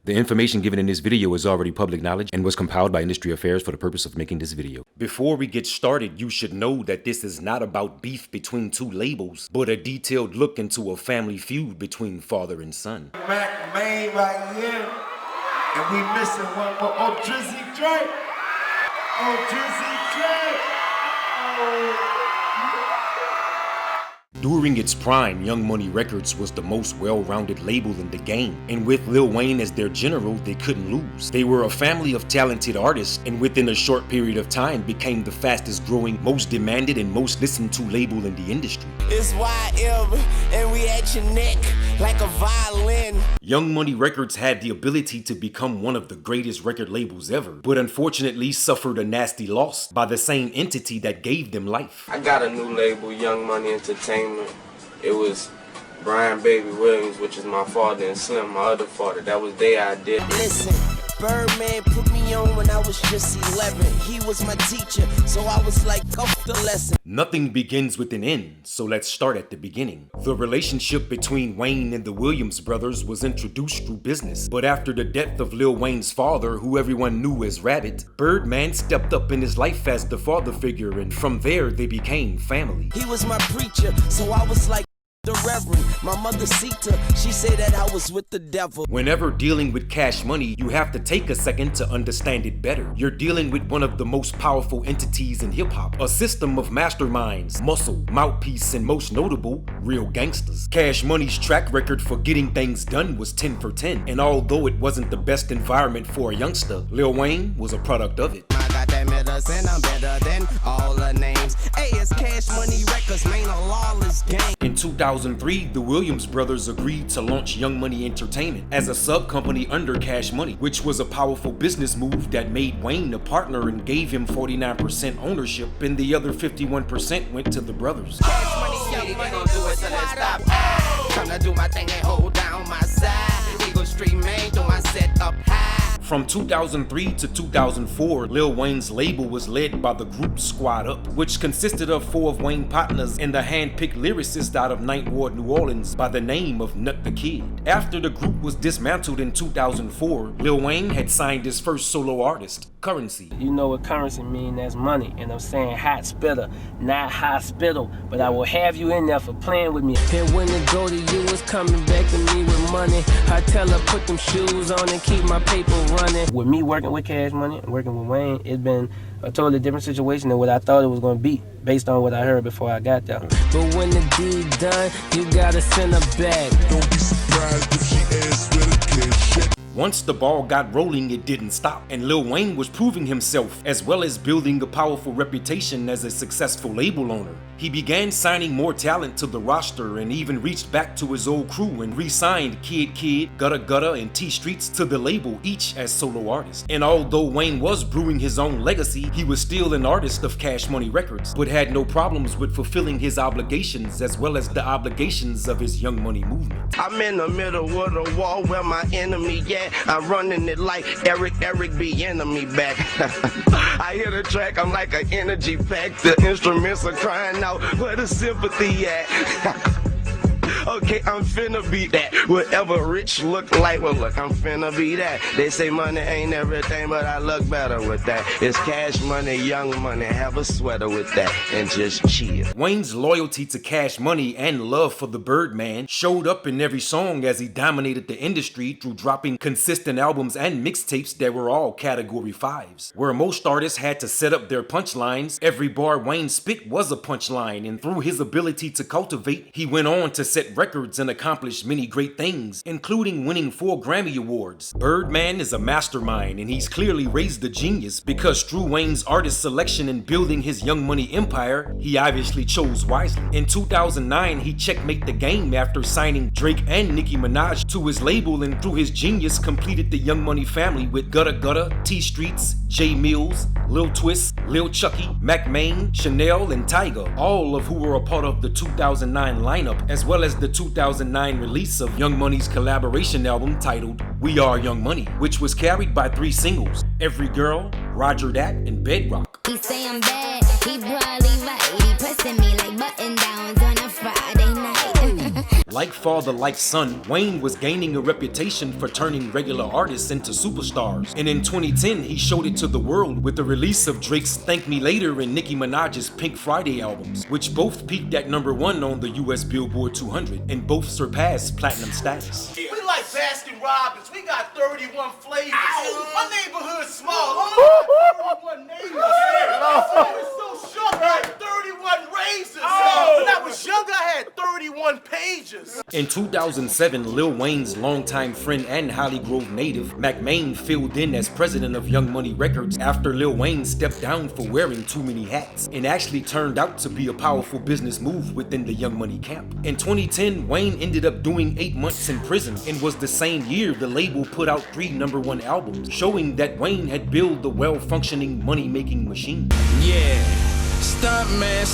The information given in this video is already public knowledge and was compiled by Industry Affairs for the purpose of making this video. Before we get started, you should know that this is not about beef between two labels, but a detailed look into a family feud between father and son. Mac Main right here, and we missing one more. Oh, Drizzy Drake. Oh, Drizzy Drake. Oh. During its prime, Young Money Records was the most well-rounded label in the game, and with Lil Wayne as their general, they couldn't lose. They were a family of talented artists, and within a short period of time became the fastest growing, most demanded, and most listened to label in the industry. It's YM, and we at your neck like a violin. Young Money Records had the ability to become one of the greatest record labels ever, but unfortunately suffered a nasty loss by the same entity that gave them life. I got a new label, Young Money Entertainment. It was Brian Baby Williams, which is my father, and Slim, my other father. That was their idea. Listen, Birdman put me on when I was just 11. He was my teacher, so I was like, off the lesson. Nothing begins with an end, so let's start at the beginning. The relationship between Wayne and the Williams brothers was introduced through business, but after the death of Lil Wayne's father, who everyone knew as Rabbit, Birdman stepped up in his life as the father figure, and from there they became family. He was my preacher, so I was like, the Reverend. My mother Sita, she said that I was with the devil. Whenever dealing with Cash Money, you have to take a second to understand it better. You're dealing with one of the most powerful entities in hip-hop, a system of masterminds, muscle, mouthpiece, and most notable, real gangsters. Cash Money's track record for getting things done was 10 for 10, and although it wasn't the best environment for a youngster, Lil Wayne was a product of it. I got that medicine, I'm better than all the names. Hey, it's Cash Money Records, man, a lawless game. In 2003, the Williams brothers agreed to launch Young Money Entertainment as a sub-company under Cash Money, which was a powerful business move that made Wayne a partner and gave him 49% ownership, and the other 51% went to the brothers. Cash Money, Young Money, do it till it stop. Come to do my thing and hold down my side. Eagle Street, man, do my set up high. From 2003 to 2004, Lil Wayne's label was led by the group Squad Up, which consisted of 4 of Wayne partners and a hand-picked lyricist out of Ninth Ward, New Orleans by the name of Nut the Kid. After the group was dismantled in 2004, Lil Wayne had signed his first solo artist, Currency. You know what currency mean? That's money. And I'm saying hot spitter, not hospital. But I will have you in there for playing with me. And when it go to you, it's coming back to me with money. I tell her put them shoes on and keep my paper running. With me working with Cash Money and working with Wayne, it's been a totally different situation than what I thought it was going to be, based on what I heard before I got there. But when the deed done, you gotta send her back. Don't be surprised if she asks with a kid. Once the ball got rolling, it didn't stop, and Lil Wayne was proving himself, as well as building a powerful reputation as a successful label owner. He began signing more talent to the roster and even reached back to his old crew and re-signed Kid, Gutta Gutta, and T Streets to the label, each as solo artists. And although Wayne was brewing his own legacy, he was still an artist of Cash Money Records, but had no problems with fulfilling his obligations as well as the obligations of his Young Money movement. I'm in the middle of the wall where my enemy at. I'm running it like Eric be enemy back. I hear the track, I'm like an energy pack. The instruments are crying out, where the sympathy at? Okay, I'm finna be that. Whatever rich look like, well look, I'm finna be that. They say money ain't everything, but I look better with that. It's Cash Money, Young Money, have a sweater with that, and just chill. Wayne's loyalty to Cash Money and love for the Birdman showed up in every song as he dominated the industry through dropping consistent albums and mixtapes that were all Category 5s. Where most artists had to set up their punchlines, every bar Wayne spit was a punchline, and through his ability to cultivate, he went on to set records and accomplished many great things, including winning 4 Grammy Awards. Birdman is a mastermind, and he's clearly raised a genius because through Wayne's artist selection and building his Young Money empire, he obviously chose wisely. In 2009, he checkmate the game after signing Drake and Nicki Minaj to his label, and through his genius completed the Young Money family with Gutta Gutta, T Streets, J Mills, Lil Twist, Lil Chucky, Mac Main, Chanel, and Tyga, all of who were a part of the 2009 lineup, as well as the 2009 release of Young Money's collaboration album titled We Are Young Money, which was carried by 3 singles, Every Girl, Roger That, and Bedrock. He say I'm bad, he probably right. He pressing me like button downs on a Friday night. Like father, like son, Wayne was gaining a reputation for turning regular artists into superstars. And in 2010, he showed it to the world with the release of Drake's Thank Me Later and Nicki Minaj's Pink Friday albums, which both peaked at #1 on the US Billboard 200 and both surpassed platinum status. We like Baskin Robbins. We got 31 flavors. Ow! My neighborhood's small. I got 31 neighbors. I was so shook. I had 31 razors. When I was younger, I had 31 pages. In 2007, Lil Wayne's longtime friend and Holly Grove native, Mac Main, filled in as president of Young Money Records after Lil Wayne stepped down for wearing too many hats. It actually turned out to be a powerful business move within the Young Money camp. In 2010, Wayne ended up doing 8 months in prison, and was the same year the label put out 3 #1 albums, showing that Wayne had built a well-functioning money-making machine. Yeah, stunt man,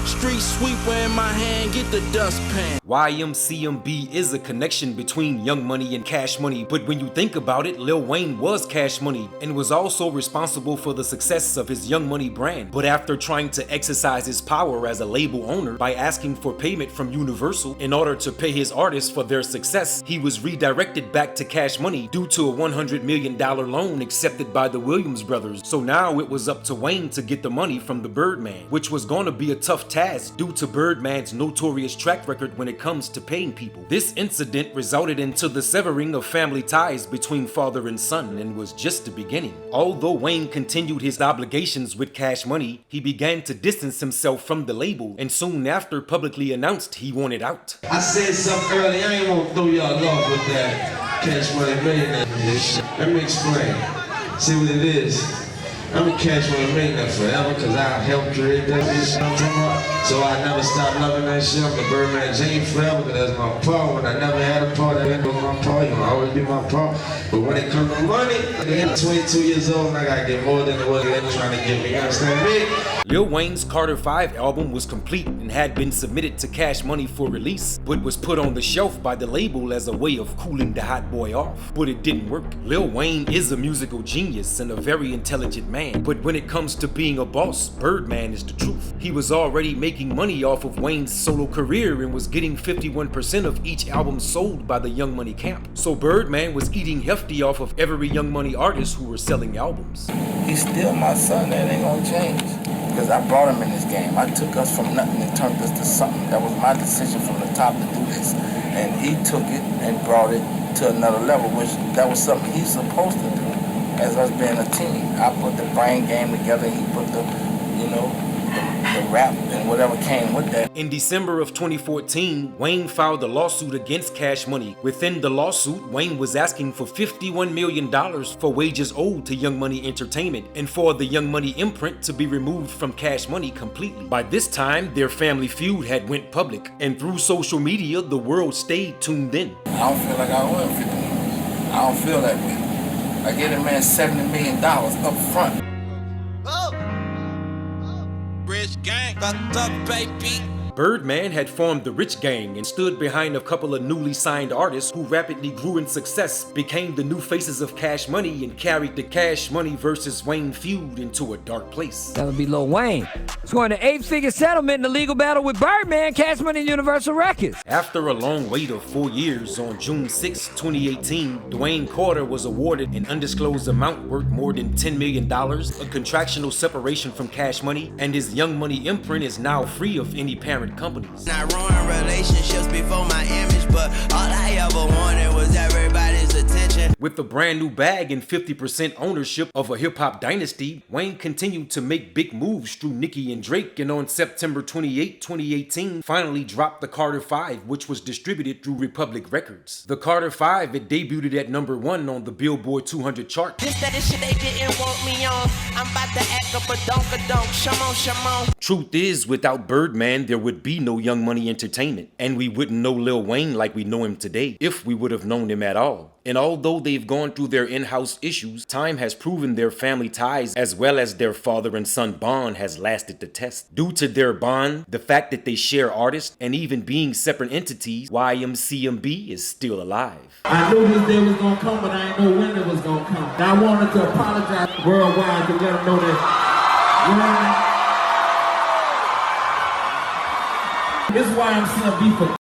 street sweeper in my hand, get the dustpan. YMCMB is a connection between Young Money and Cash Money, but when you think about it, Lil Wayne was Cash Money and was also responsible for the success of his Young Money brand. But after trying to exercise his power as a label owner by asking for payment from Universal in order to pay his artists for their success, he was redirected back to Cash Money due to a $100 million loan accepted by the Williams brothers. So now it was up to Wayne to get the money from the Birdman, which was going to be a tough task due to Birdman's notorious track record when it comes to paying people. This incident resulted into the severing of family ties between father and son and was just the beginning. Although Wayne continued his obligations with Cash Money, he began to distance himself from the label and soon after publicly announced he wanted out. I said something earlier, I ain't gonna throw y'all off with that Cash Money millionaire shit. Let me explain. See what it is. I'm a Cash Money millionaire forever because I helped create that shit. So I never stopped loving that shit. I'm the Birdman Jane forever because that's my part. When I never had a part, that ain't my part. You will always be my part. But when it comes to money, I'm 22 years old and I gotta get more than what they're trying to get me. You understand me? Lil Wayne's Carter 5 album was complete and had been submitted to Cash Money for release, but was put on the shelf by the label as a way of cooling the hot boy off. But it didn't work. Lil Wayne is a musical genius and a very intelligent man, but when it comes to being a boss, Birdman is the truth. He was already making money off of Wayne's solo career and was getting 51% of each album sold by the Young Money camp. So Birdman was eating hefty off of every Young Money artist who were selling albums. He's still my son, that ain't gonna change. Because I brought him in this game. I took us from nothing and turned us to something. That was my decision from the top to do this. And he took it and brought it to another level, which that was something he's supposed to do as us being a team. I put the brain game together, he put the rap and whatever came with that. In December of 2014, Wayne filed a lawsuit against Cash Money. Within the lawsuit, Wayne was asking for $51 million for wages owed to Young Money Entertainment and for the Young Money imprint to be removed from Cash Money completely. By this time, their family feud had went public, and through social media, the world stayed tuned in. I don't feel like I owe him 50 million. I don't feel that way. I gave a man $70 million up front. Rich gang, fucked up, baby. Birdman had formed the Rich Gang and stood behind a couple of newly signed artists who rapidly grew in success, became the new faces of Cash Money, and carried the Cash Money versus Wayne feud into a dark place. That would be Lil Wayne. Scoring an 8-figure settlement in a legal battle with Birdman, Cash Money, and Universal Records. After a long wait of 4 years, on June 6, 2018, Dwayne Carter was awarded an undisclosed amount worth more than $10 million, a contractual separation from Cash Money, and his Young Money imprint is now free of any parent companies. I ruined relationships before my image, but all I ever wanted was everybody's attention. With a brand new bag and 50% ownership of a hip-hop dynasty, Wayne continued to make big moves through Nicki and Drake, and on September 28, 2018, finally dropped the Carter 5, which was distributed through Republic Records. The Carter 5, it debuted at #1 on the Billboard 200 chart. This that shit they didn't want me on. I'm about to act up a donk. Shimon. Truth is, without Birdman, there would be no Young Money Entertainment, and we wouldn't know Lil Wayne like we know him today, if we would have known him at all. And although they've gone through their in-house issues, time has proven their family ties as well as their father and son bond has lasted the test. Due to their bond, the fact that they share artists, and even being separate entities, YMCMB is still alive. I knew this day was gonna come, but I didn't know when it was gonna come. And I wanted to apologize worldwide to let them know that it's YMCMB for